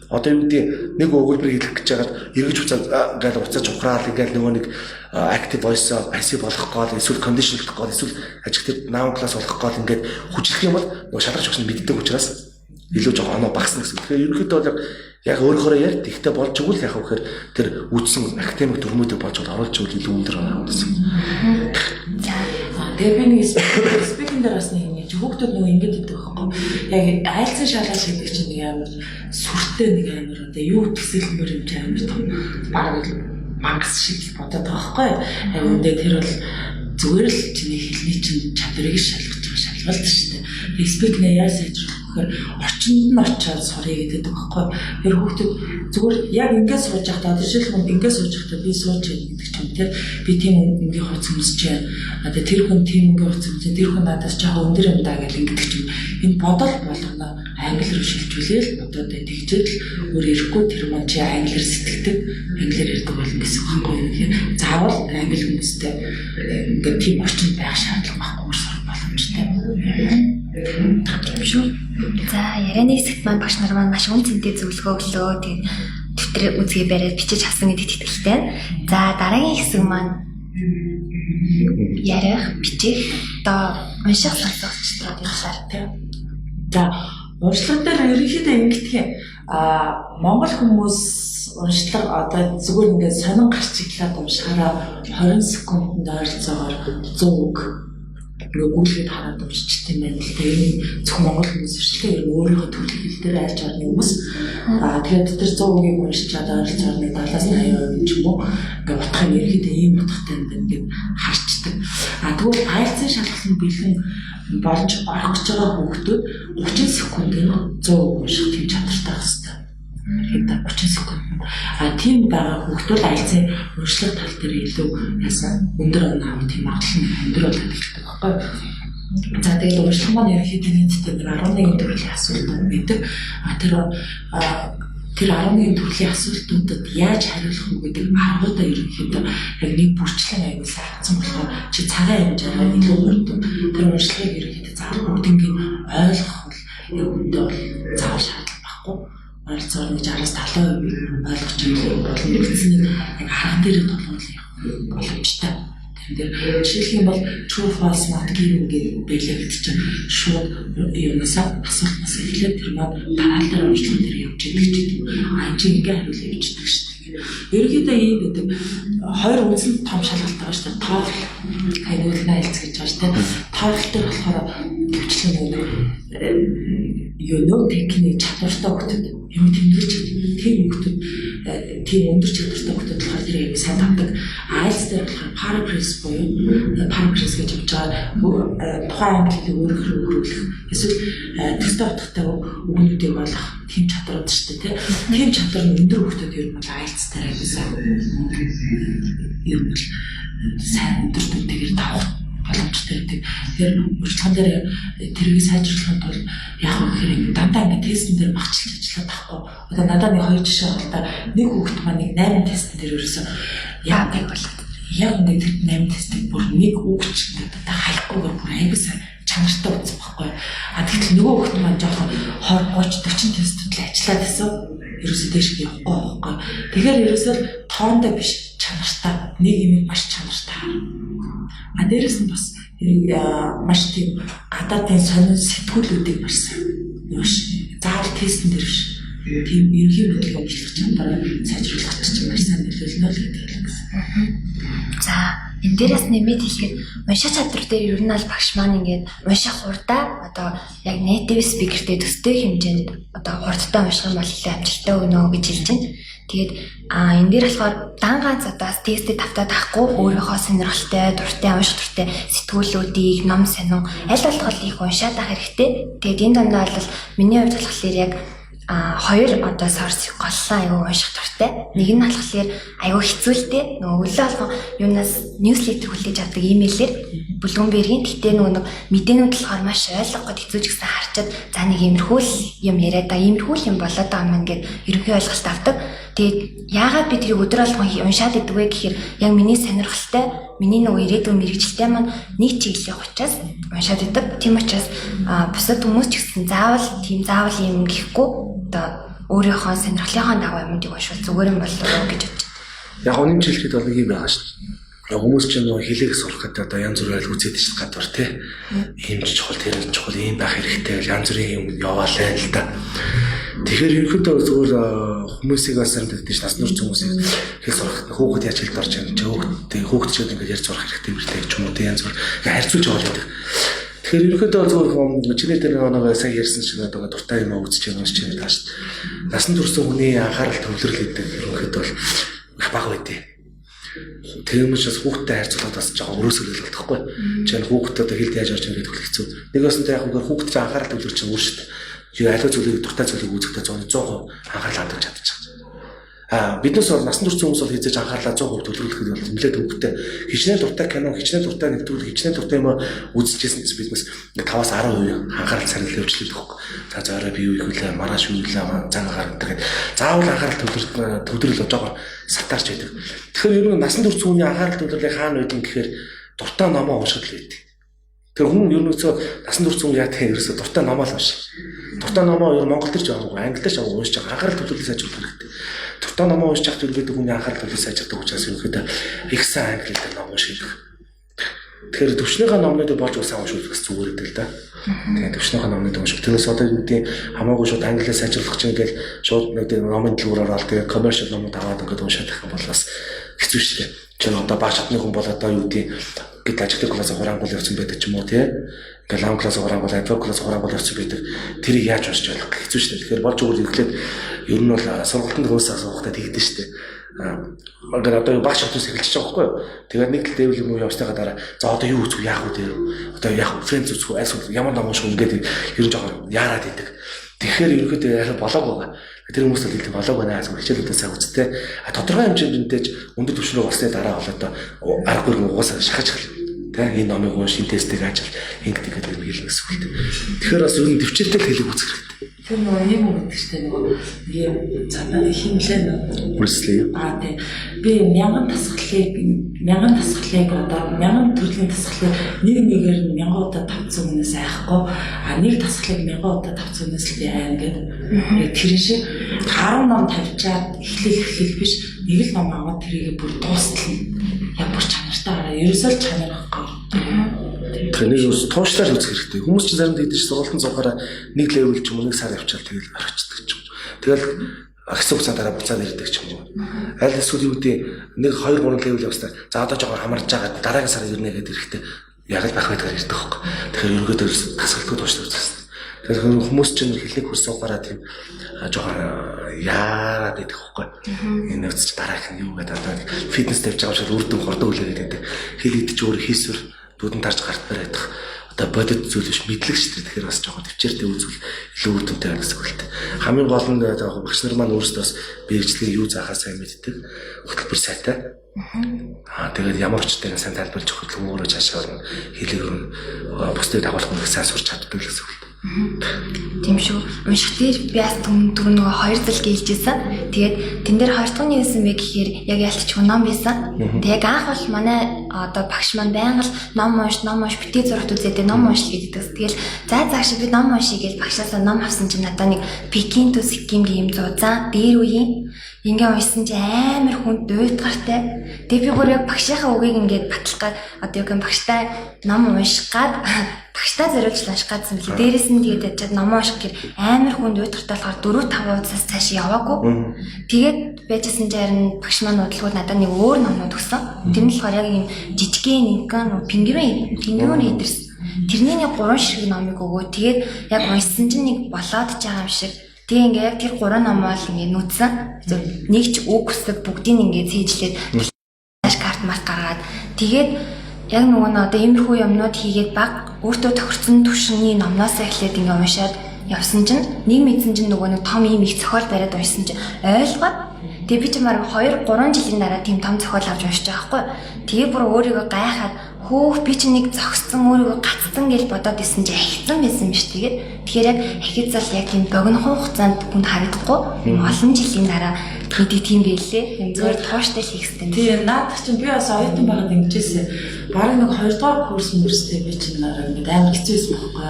Одоо юу гэдэг нэг өгүүлбэр хэлэх гэж байгаад эргэж буцаад ингээд уцааж ухраал ингээд нөгөө нэг active voice passive болох гол эсвэл conditional гол эсвэл ажиг тэр noun class болох гол ингээд хүчлэх юм бол нөгөө шалгарч өгсөн мэддэг учраас илүү жоо оноо багасна гэсэн. Тэгэхээр ерөнхийдөө бол яг өөрөөрөө ярь тэгтээ болж игэл яхав гэхээр тэр үдсэн академик дүрмүүдийг болж оруулж игэл илүү өндөр оноо гэсэн. Тэгээ би нэг speaking дээр бас нэг хүүхдүүд нөгөө ингэж идэх байхгүй. Яг айлцсан шалгалт хийдэг чинь нэг амар сүртэй нэг амар одоо юу төсөөлмөр юм чи амар том баг мангас шиг бодоод байгаа байхгүй. Яг үндэ тэр бол зүгээр л чиний хэлний чинь чадварыг шалгаж байгаа шалгалт шүү дээ. Speak нэ яа сайжруулах гэхээр орчинд нь очиад сурыг гэдэг байхгүй. Тэр хүүхдүүд зүгээр яг ингэж сууж байхдаа одоо жишээлбэл ингэж сууж байхдаа би сууж гэдэг ч юм те би тийм ингээ хоц хүмүүсч одоо тэр хүн тийм ингээ хоц хүмүүс тэр хүн надаас жоохон өндөр юм даа гэж ингэдэг ч юм. Энэ бодол болгоно англи руу шилжүүлээл бодоод тэгжээд л өөр ирэхгүй тэр маань чи англиэр сэтгэдэг англиэр ярьдаг болно гэсэн үг байхгүй юу. Заавал англи хүмүүстэй ингээ тийм орчинд байх шаардлага байхгүй сурах боломжтой. Шүү. За ярианы хэсэгт маань багш нар маань маш үн цэнтэй зөвлөгөө өглөө. Тэгээд дэвтэр үзгээ бариад бичиж авсан гэдэгт итгэлтэй. За дараагийн хэсэг маань ярих, бичих, одоо унших сонсогчдод юм шаардлагатай. За уншлага дээр ерөнхийдөө ингэдэг Монгол хүмүүс уншлага одоо зүгээр ингээд сонин гарч иглаад уншихаараа 20 секундэд ойролцоогоор 100 үг гүйлгээд хараад уншчих тийм байна л да. Энэ зөвхөн Монгол хүмүүс ирчлээ ер нь өөрийнхөө төрөл хэл дээр айлж орны хүмүүс. Тэгээд тэр 100 үгийг уншичаад ойролцоогоор 70-80% ч юм уу ингээд утгыг ерөөдөө ийм утгатай юм ингээд харчдаг. Тэгвэл IELTS-ийн шалгалтанд бэлэн болж орох гэж байгаа хүүхдүүд 30 секундын 100 үг унших тийм чадвартай хэвээр. Хэдэн 30 секунд. Тийм байгаа хүүхдүүд IELTS-ийн уншлага тал дээр илүү яасан өндөр оноо авах тийм магадлал өндөр болоод ирдэг байхгүй. За тэгээд уншлага маань ерөнхийдөө нийтдээ 11 төрлийн асуултууд байдаг. Тэр 11 төрлийн асуултуудад яаж хариулах вэ гэдэг аргуудаа ерөнхийдөө яг нэг бүрчлэн аягүй сайхан болохоор чи цагаан хэмжээгээр илүү хурдан тэр уншлагыг ерөнхийдөө заавал бүгднийг ойлгох бол яг үндэ бол заавал шаардлага байхгүй. Ойролцоогоор 60-70% ойлгож байгаа бол нэгдсэнийг яг харах дээр толгойлох боломжтой. Тэгэхээр жишээлх юм бол true false not given гэдэг байлаа гэдэг чинь шууд юунасаа асуултнаас эхлээд тэр маань тараалтаар уншлах дээр явж идэг ч гэдэг. Чи ингээ хариулж явчихдаг шүү дээ. Ерөнхийдөө ийм гэдэг хоёр үндсэн том шалгалт байгаа шүү дээ. TOEFL хайгуулна IELTS гэж байгаа шүү дээ. TOEFL дээр болохоор хвчлэн нөгөө техник чадвартай хүүхдүүд юм тэмдэглэж тийм хүүхдүүд тийм өндөр чадвартай хүүхдүүд болохоор тэр яг сайн тавдаг. IELTS дээр болохоор paraphrase буюу paraphrase гэж явж байгаа тухайн англи хэлийг өөрөөр хөрвүүлэх эсвэл тесттэй утгатай үгнүүдийг болгох тийм чадварууд шүү дээ. Тийм чадвар нь өндөр хүүхдүүд ер нь IELTS дээр яг сайн ер нь сайн өндөртөйгээр тавах боломжтой байдаг. Тэгэхээр урьдчилгаан дээр тэрийг сайжруулахын тулд яг гэхээр дандаа ингээд тестэн дээр багчилж ажиллаад тахгүй. Одоо надад нэг хоёр жишээ байна л да. Нэг хүүхэд маань нэг 8 тестэн дээр ерөөсөө яг нэг тэр 8 тестийг бүр нэг үгч ингээд одоо халахгүйгээр бүр аягүй сайн чанартай үзсэн байхгүй. Тэгэхдээ нөгөө хүүхэд маань жоохон 20 30 40 тестэд л ажиллаад байсан. Ерөөсөө дээш явахгүй байхгүй. Тэгэхээр ерөөсөө тоондоо биш чанартай нэг юм маш чанартай. Дээрээс нь бас маш тийм гадаадын сонин сэтгүүлүүдийг барьсан. Заавал тестэн дээр биш. Тийм ерөнхий мэдлэг өмчлөх чанараа сайжруулах чинь маш сайн нөлөөлнө л гэдэг юм гэсэн. За энэ дээрээс нэмээд хэлэхэд унших чадвар дээр ер нь аль багш маань ингээд унших хурдаа одоо яг native speaker-тэй төстэй хэмжээнд одоо хурдтай унших юм бол их амжилттай өгнө гэж хэлж байна. Тэгээд энэ дээр болохоор дан ганц одоо тестэд тавтаад авахгүй өөрийнхөө сонирхолтой, дуртай, унших дуртай сэтгүүлүүдийг, ном сонин аль болох их уншаад авах хэрэгтэй. Тэгээд энэ дандаа бол миний хувьд болохоор яг хоёр одоо source голлоо аягүй унших дуртай. Нэг нь болохоор аягүй хэцүүлтэй. Нөгөө өглөө алган юунаас newsletter хүлээж авдаг имэйлээр Bloomberg-ийн гэхдээ нөгөө мэдээнүүд болохоор маш ойлгоход хэцүү ч гэсэн харчаад за нэг иймэрхүү юм яриад иймэрхүү юм болоод байгаа юм ингээд ерөнхий ойлголт авдаг. Тэгээд яагаад би тэрийг өдөр алган уншаад идэг вэ гэхээр яг миний сонирхолтой, миний нөгөө ирээдүйн мэрэгчлээ маань нэг чиглэл явах учраас уншаад идэг. Тийм учраас бусад хүмүүс ч гэсэн заавал юм гэхгүй одоо өөрийнхөө сонирхлынхаа дагуу юмдыг уншвал зүгээр юм болов уу гэж бодож байна. Яг үнэн хэлэхэд бол нэг юм байгаа шүү дээ. Хүмүүс ч нөгөө хэлийг сурахад одоо янз бүрээр үзээд чинь гадвар тий. Ийм ч чухал, тэр нь чухал, ийм байх хэрэгтэй янз бүрийн юм яваалаа л да. Тэгэхээр ерөнхийдөө зүгээр хүмүүсийг бас амьд гэж нас нурц хүмүүсийг хэл сурах хүүхэд яаж хэлд орж байгаа хүүхэд ч ингээд ярьж сурах хэрэгтэй мэртэй ч юм уу тий янз бүр харьцуулж байгаа л байдаг. Тэгэхээр ерөнхийдөө зүгээр чиний дээр нэг сайн ярьсан шиг одоо дуртай юм үзэж байгаа ч юм тааш. Насан турсан хүний анхаарал төвлөрөл гэдэг ерөнхийдөө бол их бага байдیں۔ Тэр юм учраас хүүхдтэй харьцуулаад бас жоохон өрөөсөө л болтохгүй. Жишээ нь хүүхдтэй одоо хэлд яаж орж байгаа гэдэг хэцүү. Нэгээс нь яг хүүхдтэй анхаарал төвлөрч байгаа үүш шүү дээ. Юу аливаа зүйлийг дуртай зүйлийг үзэхдээ 100% анхаарал хандаж чадчихсан. Биднээс бол насан турш хүмүүс бол хийж анхаарлаа 100% төвлөрүүлэх нь бол нэлээд өвгтэй. Хичнээн дуртай кино, хичнээн дуртай нэвтрүүлэг, хичнээн дуртай юм үзчихсэн гэсэн биднээс 5-аас 10% анхаарал сарнил өвчлөлт өгөх. За зөөрэ би юу их үлээ, маргааш юу үлээ, цан гаргадаг гэдэг. Заавал анхаарал төвлөрөл жоохон сатаарч байдаг. Тэгэхээр ер нь насан турш хүний анхаарал төвлөрлийг хаана байдгийг гэхээр дуртай номоо уншихад л байдаг. Тэр хүн ер нь насан турш хүн яа гэх ерөөсө дуртай номоо л унших. Дуртай номоо ер нь монгол дээр ч аваагүй, англи дээр ч аваагүй уншиж байгаа. Анхаарал төвлөрлийг сайжруулах хэрэгтэй. Дуртай номоо уншиж явах зүйлүүд хүний анхаарал төвлөрийг сайжруулах учраас ерөөхдөө их сайн англи дээр ном унших. Тэгэхээр төвчнийхээ номнуудыг болж сайн унших бас зүгээр гэдэг л да. Тэгээд төвчнийхээ номнуудыг унших. Тэрнээс одоо юу гэдэг хамаагүй шууд англиар сайжруулах чинь ингээл шууд нэг номын дэлгүүрээр ороод тэгээд commercial номууд аваад ингээд уншаад байх юм бол бас хэцүү шүү дээ. Чинь одоо баг чадны хүн бол одоо юу гэдэг гэд ажигтай класс хураангуул явсан байдаг ч юм уу тий. Ингээл лам класс хураангуул, адвок класс хураангуул явсан байдаг. Тэрийг яаж уншиж болох хэцүү шүү дээ. Тэгэхээр болж өгөр ихлээр ер нь бол сургалтанд хөөс асуухтай тэгдэж шүү дээ. Агаар одоо багш хотоос эхэлж байгаа байхгүй юу? Тэгээд нэг л дэвэл юм явсныхаа дараа за одоо юу үзэх яах вэ? Одоо яах вэ? Фрэнд үзэх үү? Айсуу ямар ном унших ингээд ер нь жоохон яарад идэг. Тэгэхээр ерөөхдөө яхаа болоог байгаа. Тэр хүмүүс л хэлдэг болоог байна зүгээр хичээлүүдээ сайн үзтээ. Тодорхой хэмжээнд өндөр түвшин рүү болсны дараа болоод аргагүй угаасаа шахаж эхэлнэ. Тэ энэ номыг унш, энэ тестийг ажил ингээд хэлнэ гэсэн үг. Тэгэхээр бас ер нь төвчээртэй хэлийг үзэх хэрэгтэй. Тэр нөгөө юм гэдэг чинь нөгөө юм цаанаа химлээ нөө. Үрслээ. Тийм. Би 1000 тасгалыг одоо 1000 төрлийн тасгалыг нэгээр нь 1000 удаа 500 хүнээс айхгүй. Нэг тасгалыг 1000 удаа 500 хүнээс л би айна гэдэг. Тэр шиг 10 ном тавьчаад эхлэх биш. Нэг л ном аваад тэрийг бүр дуустал. Яг бүр чанартай ерөөсөө чанар байхгүй. Тэгэхээр нэг туушлаар үзэх хэрэгтэй. Хүмүүс чинь заримдаа гэдэг чинь сургалтын цугаараа нэг левел ч юм уу нэг сар явчаал тэгэл орчихдаг ч юм. Тэгэл агсан хугацаа дараа буцаад ирдэг ч юм уу. Аль эсвэл юу гэдэг нэг 2-3 левел явснаа за одоо жоохон хамарж байгаа дараагийн сар ирнэ гэдэг хэрэгтэй. Яг л байх байдгаар ирдэг хөөх. Тэгэхээр ерөөдөө тасгалгүй туушлаар үзэх хэрэгтэй. Тэгэхээр хүмүүс чинь хэлний курс суугаараа тийм жоохон яарад идэх хөхгүй. Энэ нөөц чи дараах нь юу гэдэг одоо фитнес тавьж байгаа шиг үрдэн хордоо үлээгээд байдаг. Хэл идэж өөр хийсвэр дүүдэн тарж гарт барайдах. одоо бодит зүйл биш мэдлэг шүү дээ. Тэгэхээр бас жоохон төвчээртэй үзвэл илүү үр дүнтэй байх гэсэн үг л дээ. Хамгийн гол нь багш нар маань өөрсдөө бас биечлэгийг юу заахаа сайн мэддэг. Хөтөлбөр сайтай. Тэгээд ямар ч дээр сайн тайлбарлаж өгөх хөтөлбөр өөрөө цаашаа орно. Хэлийг өрнө. Бусдыг дагуулах нь сайн сурч чаддаг гэсэн үг. Тийм шүү. Унших дээр би бас түрүү нөгөө 2 жил гэлжсэн. Тэгээд тэн дээр 2 дахь нь юусэн бэ гэхээр яг ялцчих ном байсан. Тэгээд анх бол манай одоо багш маань байнга л ном унш битгий зурагт үзээд ном унш гэдэг. Тэгэл за зааш би ном уншия гэж багшаасаа ном авсан чинь надаа нэг Пекин to Сикимгийн юм зузаан дээр үеийн ингээ уншсан чи амар хүнд уйтгартай. Тэгээ би бүр яг багшийнхаа үгийг ингээд батлах гад одоо яг багштай ном унших гад багштай зориулж унших гадсан билээ. Дээрээс нь тэгээд чад ном унших гэр амар хүнд уйтгартай болохоор 4-5 удаас цааш яваагүй. Тэгээд байжсэн чи харин багш маань бодлого надад нэг өөр номнууд өгсөн. Тэр нь болохоор яг юм жижигхэн нэгэн пингвин идэрс. Тэрний нэг 3 ширхэг номыг өгөө. Тэгээд яг уншсан чинь нэг болоод ч байгаа юм шиг. Тэгээ ингээ яг тэр 3 ном бол ингээ нүдсэн. Нэг ч үг хүсэг бүгдийг ингээ цээжлээд карт марк гаргаад тэгээд яг нөгөө нь одоо иймэрхүү юмнууд хийгээд баг өөртөө тохирсон түвшинний номноос эхлээд ингээ уншаад явсан чинь нэг мэдсэн чинь нөгөө нэг том ийм их зохиол бариад уншсан чинь ойлгоод тэгээ би ч марг 2-3 жилийн дараа тийм том зохиол авч уншиж байгаа байхгүй. Тэгээ бүр өөрийгөө гайхаад хөөх би ч нэг зогссон өөрийгөө гацсан гэж бодоод исэн чи ахицсан байсан биш тэгээд тэгэхээр яг ахицал яг тийм богинохон хугацаанд хүнд харагдахгүй олон жилийн дараа мэдээ тийм байлээ. Зүгээр тууштай л хийх хэрэгтэй. Тийм наадах чинь би бас оюутан байгаад ингэжсэн. Бараг нэг 2 дугаар курстэй би чинь ингээд амар хэцүүсэн байхгүй.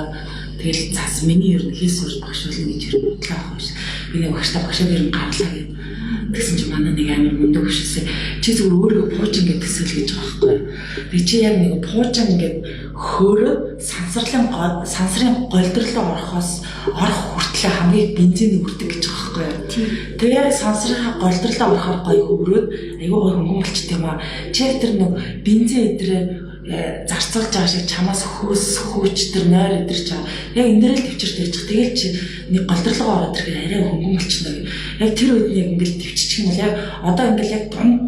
Тэгэл цаас миний ер нь хийс сурч багшуулна гэж ер нь бодлоо авах биш. Би нэг багшлаа ер нь гарлаа гэдэг. Тэгсэн чинь манай нэг амар мундаг хөшөөсөө чи зүгээр өөрийгөө пууж ингээд төсөөл гэж байгаа байхгүй. Би чи яг нэг пуужан ингээд хөөрөө сансрын голдролоо орох хүртлээр хамгийн бензин үрдэг гэж байгаа байхгүй. Тэгээ сансрын голдролоо орохоор гоё хөврөөд аюу гой хөнгөлчт юм аа. Чи тэр нэг бензин өдрөө зарцуулж байгаа шиг чамаас хөөч тэр нойр өдөрч байгаа. Яг энэ дээр л төвчөртэй байж. Тэгээд чи нэг голдрлогоо ороод ирэхээр арай хөнгөлчнө. Яг тэр үед яг ингээл төвччих юм бол яг одоо ингээл яг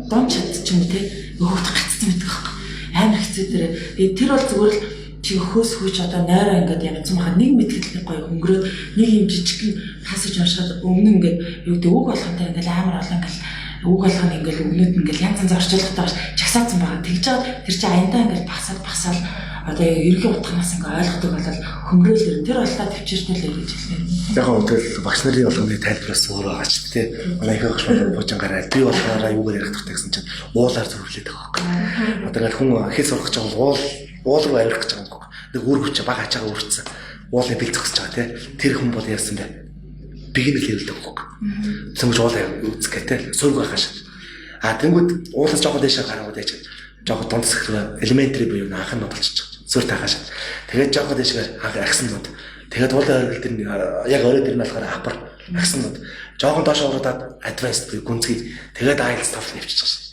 дон чадчих юм те. Өөхөд гацсан байдаг байхгүй. Амар хэцүү дээр. Тэр бол зүгээр л чи хөөч одоо нойроо ингээд янзсан баха нэг мэдгэлтэй гоё хөнгөрөөд нэг юм жижиг хасаж уншаад өмнө ингээд юу гэдэг үг болгонтой ингээл амар олон ингээл үг болгоно ингээл өгнөд ингээл янз янз орчуулгатай чагсаацсан байгаа. Тэгж жаад тэр чинь аяндаа ингээл басаал одоо ерөнхий утганаас ингээ ойлгодог болол хөнгөрөөл ирэн тэр болоо төвчөртэй л гэж хэлнэ. Яг тэгэл багш нарын болгоны тайлбараас өөрөө байгаа ч тий. Манай их багш маань буужин гараад би болохоор юугаар ярих хэрэгтэй гэсэн чинь уулаар зөвлөд байгаа байхгүй. Одоо ингээл хүн хэл сурах гэж байгаа уул руу авирах гэж байгаа юм. Нэг үр хүч бага хачаага үрцсэн. Уулын бэл зогсож байгаа тий. Тэр хүн бол яасан бэ? Бигнэл хэлдэг хог. Цэнгэж уул үзэх гэдэг сөрөг байхаш. Тэнгүүд уулаас жоохон дэшээ гараад яж жоохон дундсах элементри буюу анхан нод болчих. Сүр тахаш. Тэгээд жоохон дэшээ агсан нод. Тэгээд уулын оргил дээр яг орой дээр нь болохоор апар агсан нод. Жоохон доош ороод advanced буюу гүнзгий. Тэгээд IELTS TOEFL нэвчиж байгаа шээ.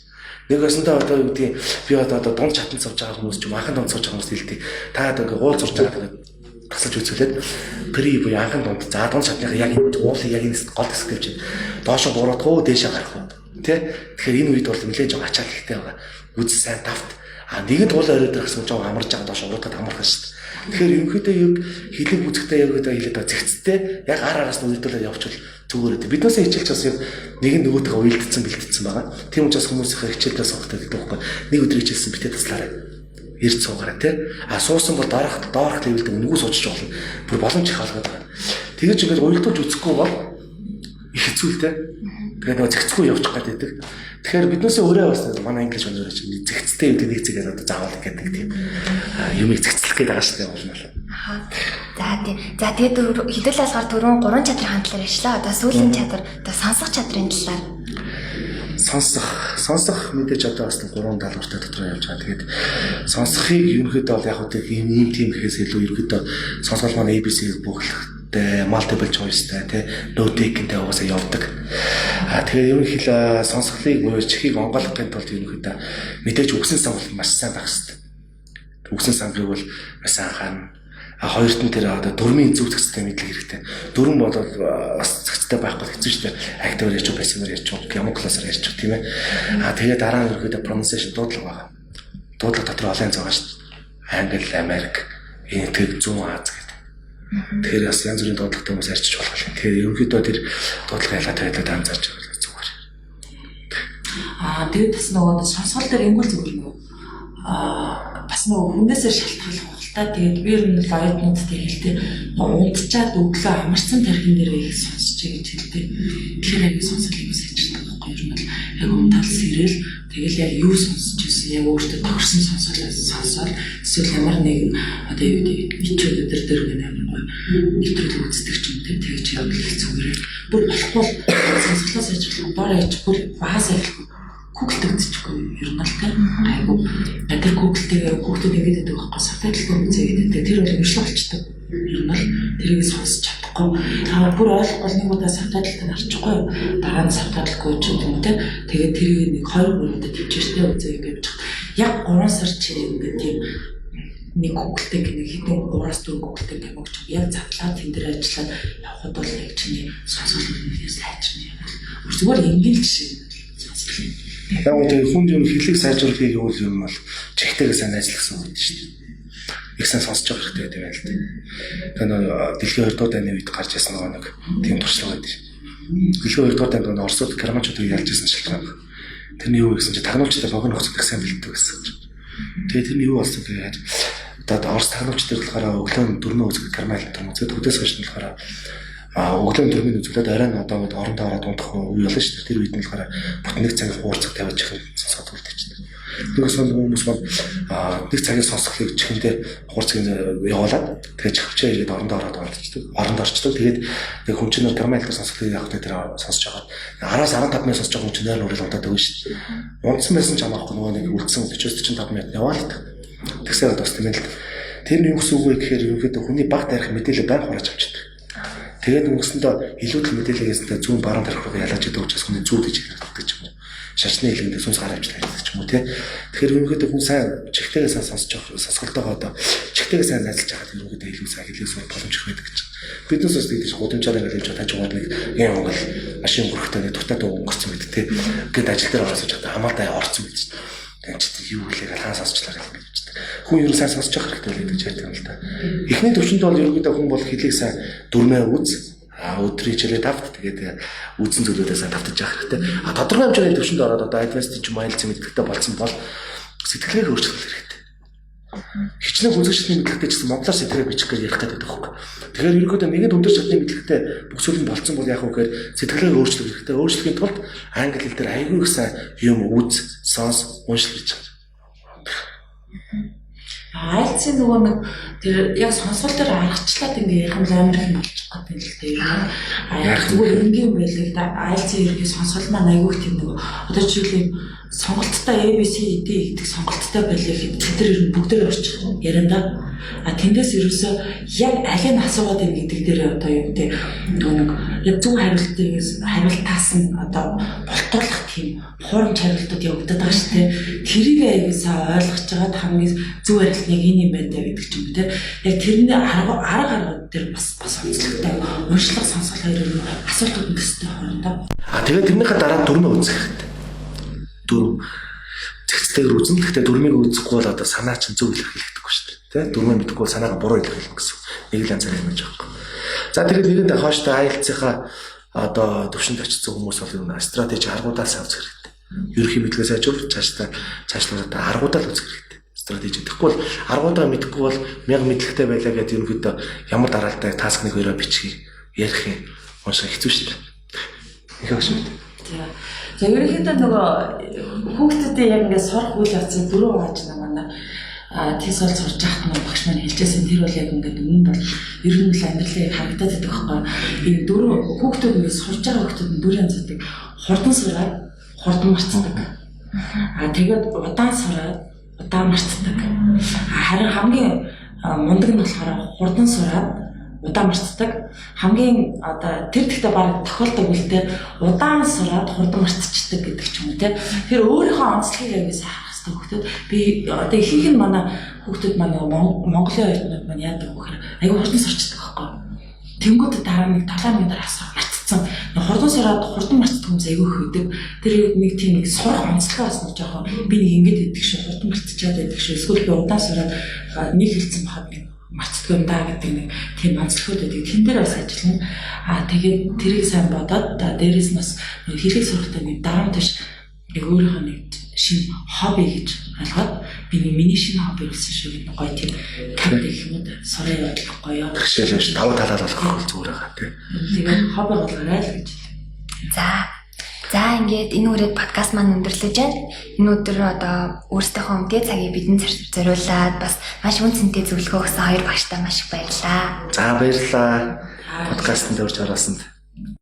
Нэг өсөндөө одоо юу гэдгийг би одоо дунд чатанд сууж байгаа хүмүүс ч юм анхан дунд сууж байгаа хүмүүс хэлдэг. Та одоо уул зурж байгаа тэгээд тасалж үзүүлээд при буюу анхан дунд за дунд чатныхаа яг энэ уулын яг энэ гол хэсэг гэж доошо буурах уу дээшээ гарах уу тий. Тэгэхээр энэ үед бол нэлээд жоо ачаал ихтэй байгаа. Үз сайн тавт. Нэгэн уулын орой дээр гэсэн жоо амарж байгаа доошо уруудад амархан шүү дээ. Тэгэхээр ерөнхийдөө яг хилэг үзэхтэй яг одоо хэлээд байгаа зэгцтэй яг араас нь үйлдүүлээд явуучвал зүгээр үү. Биднээс хичээлч бас яг нэг нөгөөтэйгээ уйлдсан бэлтгэсэн байгаа. Тийм учраас хүмүүсийнхээ хичээлдээ суугтай гэдэг байхгүй. Нэг өдөр хичээлсэн битээ таслаарай. Эрд суугаарай тий. Суусан бол доорх левелд өнгөө суучж болно. Бүр боломж их хаалгаад байгаа. Тэгэж ингээд уйлдуулж үзэхгүй бол их хэцүүлтэй. Тэгээд нөгөө зэгцгүй явчих гэдэг. Тэгэхээр биднээс өөрөө бас манай инглиш өнөөр чинь зэгцтэй гэдэг нэг зэгээр одоо заавал гэдэг тийм юмыг зэгцлэх гэдэг байгаа шүү дээ болно. За тэгээд хэдүүл алгаар түрүүн 3 чадрын хандлаар ажиллаа. Одоо сүүлийн чадвар одоо сонсох чадрын талаар. Сонсох мэдээж одоо бас 3 даалгавартай дотор явж байгаа. Тэгээд сонсохыг ерөнхийдөө бол яг үгүй ийм тийм гэхээс илүү ерөнхийдөө сонсгол маань ABC бүхэлдээ multiple choiceтэй тий no take-тэй угаасаа явдаг. Тэгэхээр ерөнхийдөө сонсголыг буюу чихийг онгойлгохын тулд ерөнхийдөө мэдээж үгсэн сан бол маш сайн байх хэрэгтэй. Үгсэн сангийг бол маш сайн хаана хоёрт нь тэр одоо дөрмийн зөв зэгцтэй мэдлэг хэрэгтэй. Дөрмөн бол бас зэгцтэй байхгүй хэцүү шүү дээ. Активэр ярьж уу, пассивэр ярьж уу, ямар классаар ярьж уу тийм ээ. Тэгээд дараа нь ерөөдөө pronunciation дуудлага байгаа. Дуудлага дотор олон зав байгаа шүү дээ. Англи, Америк, Энэ тэг 100 Аз гэдэг. Тэгэхээр бас янз бүрийн дуудлагатай хүмүүс арчиж болох юм. Тэгэхээр ерөнхийдөө тэр дуудлага ялгаатай байдлаа анзаарч байгаа зүгээр. Тэгээд бас нөгөө сонсгол дээр ингүүл зүгээр нөгөө бас нөгөө хүнээсээ шалтгаалж байна л та. Тэгээд би ер нь оюутнуудтай хэлдэг унтчаад өглөө амарсан тархин дээр их сонсч гэж хэлдэг. Тэгэхээр яг сонсголыг сайжирдаг байхгүй ер нь бол яг унтаал сэрэл тэгэл яг юу сонсч ирсэн яг өөртөө тохирсон сонсоод эсвэл ямар нэг одоо юу гэдэг ичүүд дээр гэнэ амар нэвтрүүлэг үздэг ч юм те тэгж явбал их зүгээр. Бүр болохгүй сонсголоо сайжруулах бороо ич бүр баас айлах Google-тэй ер нь л айгу тэр Google-тэй хүүхдүүд ингэж байдаг байхгүй сабтайтлгүй үзээд тэр бол мөршлө болчдөг. Ер нь л тэрийг сонсч чадахгүй. Бүр ойлгохгүй нэг удаа сабтайтлтай нарчихгүй дараа нь сабтайтлгүй ч юм те тэгээд тэрийг нэг 2 3 удаа төвчээртэй үзээ ингэж яг 3 сар чи ингээд тийм нэг Google-тэй нэг хэдэн 3-4 Google-тэй гэмж яг задлаа тэн дээр ажиллаад явхад бол яг чиний сонсгол үнээс сайжрна. Зүгээр ингээл жишээ сонсгол. Яг үгүй хүн юм хэлийг сайжруулахыг юу юм бол чихтэйгээ сайн ажилласан гэдэг шүү дээ. Их сайн сонсож байгаа хэрэгтэй байдаг л дээ. Тэгэхээр дэлхийн 2 дугаар дайны үед гарч ирсэн нэг тийм туршлага байдаг. Дэлхийн 2 дугаар дайнд Оросууд Кармачуудыг ялж ирсэн шалтгаан. Тэрний юу гэсэн чинь тагнуучтай богино хугацаанд их сайн бэлддэг гэсэн. Тэгээд тэрний юу болсон гэхээр одоо Орос тагнуучдад болохоор өглөө 4 үзэх кармал гэдэг юм. Өдөөс хойш нь болохоор өглөө 4-ийн үзүүлээд оройн одоо орондоо ороод унтах үе болно шүү дээ. Тэр үед нь болохоор бут нэг цаг хуурцаг тавиад чих сонсоод үлдчихсэн. Тэгээс хүмүүс бол нэг цагийн сонсголыг чихэндээ хуурцаг явуулаад тэгээд чихвчээ ирээд орондоо ороод унтчихдаг. Оронд орчдөг. Тэгээд тэг хүн чинь кармалтай сонсголыг явах дээр сонсож байгаа. 10-аас 15 минут сонсож байгаа хүн чинь нойр урал унтаад өгнө шүү дээ. Унтсан байсан ч амархгүй нөгөө нэг үлдсэн 40-45 минут яваа л та. Тэгсээр бас тийм л. Тэр нь юу гэсэн үг вэ гэхээр ерөнхийдөө хүний баг тарих мэдээлэл байнга хурааж авчдаг. Тэгээд өнгөсөндөө илүүдл мэдээлэлээсээ зүүн баруун тарих руу ялаж идэг учраас хүний зүүд гэж хэлдэг юм. Шашны хэлэндээ сүнс гараавч хэлдэг ч юм уу тий. Тэгэхээр ерөнхийдөө хүн сайн чихтэйгээ сайн сонсож явах сонсголтойгоо одоо чихтэйгээ сайн найзалж байгаа ерөнхийдөө илүү сайн хэлээс боломж их байдаг гэж. Биднээс бас тэгдэж гудамжаар ингээд явж тажгаад нэг юм бол машин бүрхтээ нэг дутаад өнгөрцөн байдаг тий. Гэт ажил дээр ороод сууж байгаа хамаатай орцсон байдаг. Тэгээд чи юу хэлээг хаан сонсчлаа гэж байна. Хүн ер нь сайн сонсож явах хэрэгтэй гэж ярьдаг юм л да. Эхний төвчөнд бол ерөнхийдөө хүн бол хэлийг сайн дөрмөө үз өдрийн хичээлээ тавт тэгээд үзэн зүйлүүдээ сайн тавтаж явах хэрэгтэй. Тодорхой хэмжээний төвчөнд ороод одоо advanced ч mail мэдээлэлтэй болсон бол сэтгэлээр өөрчлөх хэрэгтэй. Хичнээн үзэгчдийн мэдлэгтэй ч гэсэн монголоор сэтгэлээ бичих гэж ярих гэдэг байхгүй. Тэгэхээр ерөнхийдөө нэгэн өндөр шатны мэдлэгтэй бүсгүүл нь болцсон бол яг үгээр сэтгэлээр өөрчлөх хэрэгтэй. Өөрчлөхийн тулд англи хэл дээр аягүй их сайн юм үз, сонс, уншил гэж байна. Айлцын нөгөө нэг тэр яг сонсгол дээр аргачлаад ингээ ярих юм амар их болчих гэдэг л дээ. Яг зүгээр энгийн байлиг да айлцын ерөнхий сонсгол маань аягүй тийм нэг одоо жишээлбэл сонголттой ABC D гэдэг сонголттой байлиг тэд нар ер нь бүгдээр орчих ярианда. Тэндээс ерөөсөө яг алийг асуугаад байна гэдэг дээр одоо юу гэдэг нэг яг зөв хариултаас нь одоо болтруулах тийм хуурамч хариултууд явагдаад байгаа шүү дээ. Тэрийг аяасаа ойлгож байгаад хамгийн зөв хариулт яг энэ юм байна гэдэг ч юм те. Яг тэрний арга дээр бас онцлогтой уншлах сонсгол хоёрын асуултууд өстэй хоорондоо. Тэгээд тэрнийхээ дараа дөрмөө үзэх хэрэгтэй. Дөрөв зэгцтэйгээр үзэн гэхдээ дөрмийг үзэхгүй бол одоо санаа чинь зөв илэрхийлэгдэхгүй шүү дээ. Тэ дөрмөө мэдэхгүй санаагаа буруу илэрхийлэх гэсэн. Нэг л янзаар юм байгаа юм. За тэгээд нэгэндээ хооштой айлцынхаа одоо төвшөнд очсон хүмүүс бол юу нэ стратеги аргуудаас авч хэрэгтэй. Ерөнхий мэдлэгээ сайжруулах цаашлаад аргуудаа л үзэх хэрэгтэй. Стратеги гэхгүй бол аргуудаа мэдэхгүй бол мянга мэдлэгтэй байлаа гэдэг ерөнхийдөө ямар дараалтай таск нэг хоёроо бичих ярих юм унших хэцүү шүү дээ. Их хэцүү. За ерөнхийдөө нөгөө хүүхдүүдээ яг ингээд сурах үйл явцыг дөрөв хааж намаа тийсэл сурж яхад нь багш маань хэлжсэн тэр бол яг ингээд өмнө бол ер нь л амьдралыг харагдаад байдаг байхгүй. Энэ дөрөв хүүхдүүд ингээд сурж байгаа хүүхдүүд нь бүр янз байдаг. Хурдан сураад хурдан марцдаг. Тэгээд удаан сураад удаан марцдаг. Харин хамгийн мундаг нь болохоор хурдан сураад удаан марцдаг. Хамгийн одоо тэр тэгтээ баг тохиолдог үлдээ удаан сураад хурдан марцчихдаг гэдэг ч юм уу те. Тэр өөрийнхөө онцлогийг аяас харах хэрэгтэй хүүхдүүд. Би одоо ихэнх нь манай хүүхдүүд манай Монголын оюутнууд маань яадаг вэ гэхээр аягүй хурдан сурчдаг байхгүй. Тэнгүүд дараа нэг 7 минутаар асуу марцсан. Хурдан сураад хурдан марцдаг хүмүүс аягүй их байдаг. Тэр нэг тийм нэг сурах онцлогоо бас нэг жоохон би нэг ингэж идэх шиг хурдан марцчихад байдаг шиг эсвэл би удаан сураад нэг хэлсэн бахад мацдгүй юм даа гэдэг нэг тийм онцлогуд байдаг. Тэн дээр бас ажиллана. Тэгээд тэрийг сайн бодоод дээрээс нь бас хэрэг сурахтаа нэг дараа нь тийш нэг өөрийнхөө нэг шинэ хобби гэж ойлгоод миний шинэ хобби гэсэн шиг нэг гоё тийм кафе гэх юм уу сураа явуулах гоё. Тэгшээлж даваа талаад болох зүгээр байгаа тийм. Тэгээд хобби болгоорой л гэж. За ингээд энэ үрээд подкаст маань өндөрлөж байна. Энэ өдөр одоо өөрсдийнхөө өмдөө цагийг бидэнд зориулаад бас маш үнцэнтэй зөвлөгөө өгсөн хоёр багштай маш их баярлалаа. За баярлалаа. Подкастт орж оросонд.